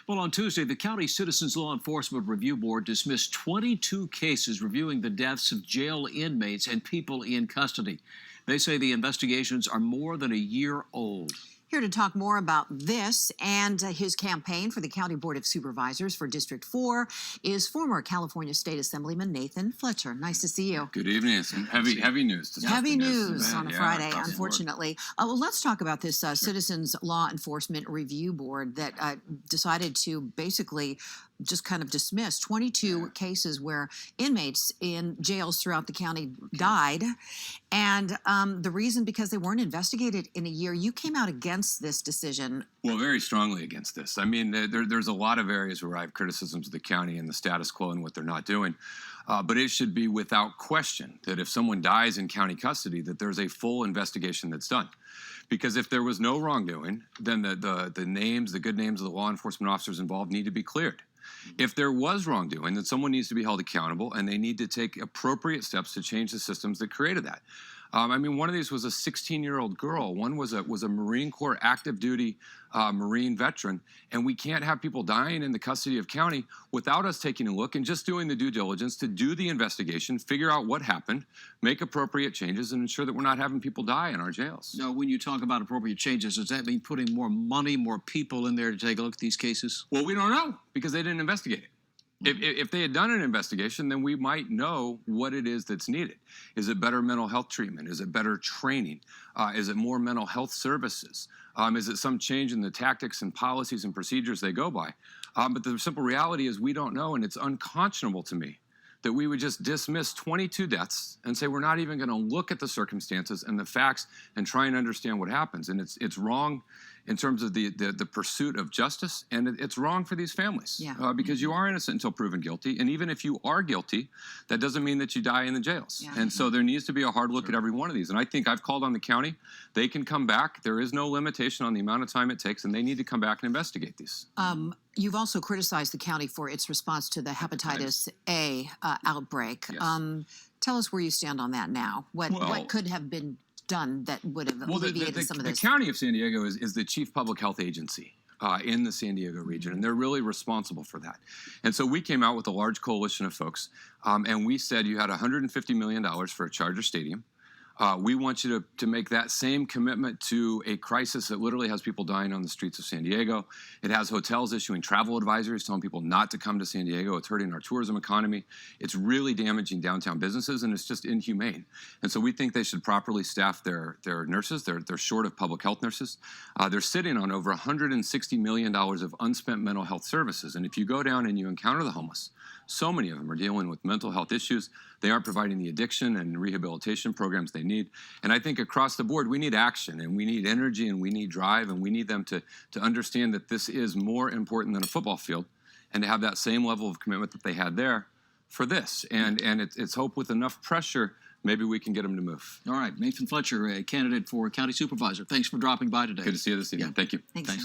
Well, on Tuesday, the County Citizens Law Enforcement Review Board dismissed 22 cases reviewing the deaths of jail inmates and people in custody. They say the investigations are more than a year old. Here to talk more about this and his campaign for the County Board of Supervisors for District 4 is former California State Assemblyman Nathan Fletcher. Nice to see you. Good evening. Some heavy news. Heavy news on a Friday, unfortunately. Well, let's talk about this Citizens Law Enforcement Review Board that decided to basically just kind of dismiss 22 cases where inmates in jails throughout the county died. And the reason, because they weren't investigated in a year. You came out against this decision. Well, very strongly against this. I mean, there's a lot of areas where I have criticisms of the county and the status quo and what they're not doing. But it should be without question that if someone dies in county custody, that there's a full investigation that's done. Because if there was no wrongdoing, then the good names of the law enforcement officers involved need to be cleared. If there was wrongdoing, then someone needs to be held accountable, and they need to take appropriate steps to change the systems that created that. I mean, one of these was a 16-year-old girl. One was a Marine Corps active duty Marine veteran, and we can't have people dying in the custody of county without us taking a look and just doing the due diligence to do the investigation, figure out what happened, make appropriate changes, and ensure that we're not having people die in our jails. Now, when you talk about appropriate changes, does that mean putting more money, more people in there to take a look at these cases? Well, we don't know because they didn't investigate it. If they had done an investigation, then we might know what it is that's needed. Is it better mental health treatment? Is it better training? Is it more mental health services? Is it some change in the tactics and policies and procedures they go by? But the simple reality is we don't know, and it's unconscionable to me that we would just dismiss 22 deaths and say we're not even going to look at the circumstances and the facts and try and understand what happens. And it's wrong in terms of the pursuit of justice, and it's wrong for these families because you are innocent until proven guilty. And even if you are guilty, that doesn't mean that you die in the jails. And so there needs to be a hard look at every one of these. And I think I've called on the county. They can come back. There is no limitation on the amount of time it takes, and they need to come back and investigate these. You've also criticized the county for its response to the hepatitis A outbreak. Yes. Tell us where you stand on that now. What could have been done that would have alleviated some of this? The County of San Diego is the chief public health agency in the San Diego region, and they're really responsible for that. And so we came out with a large coalition of folks, and we said you had $150 million for a Charger Stadium. We want you to make that same commitment to a crisis that literally has people dying on the streets of San Diego. It has hotels issuing travel advisories telling people not to come to San Diego. It's hurting our tourism economy. It's really damaging downtown businesses, and it's just inhumane. And so we think they should properly staff their nurses. They're short of public health nurses. They're sitting on over $160 million of unspent mental health services. And if you go down and you encounter the homeless, so many of them are dealing with mental health issues. They aren't providing the addiction and rehabilitation programs they need. And I think across the board, we need action, and we need energy, and we need drive, and we need them to understand that this is more important than a football field, and to have that same level of commitment that they had there for this. And it's hope with enough pressure, maybe we can get them to move. All right. Nathan Fletcher, a candidate for county supervisor. Thanks for dropping by today. Good to see you this evening. Thank you. Thanks.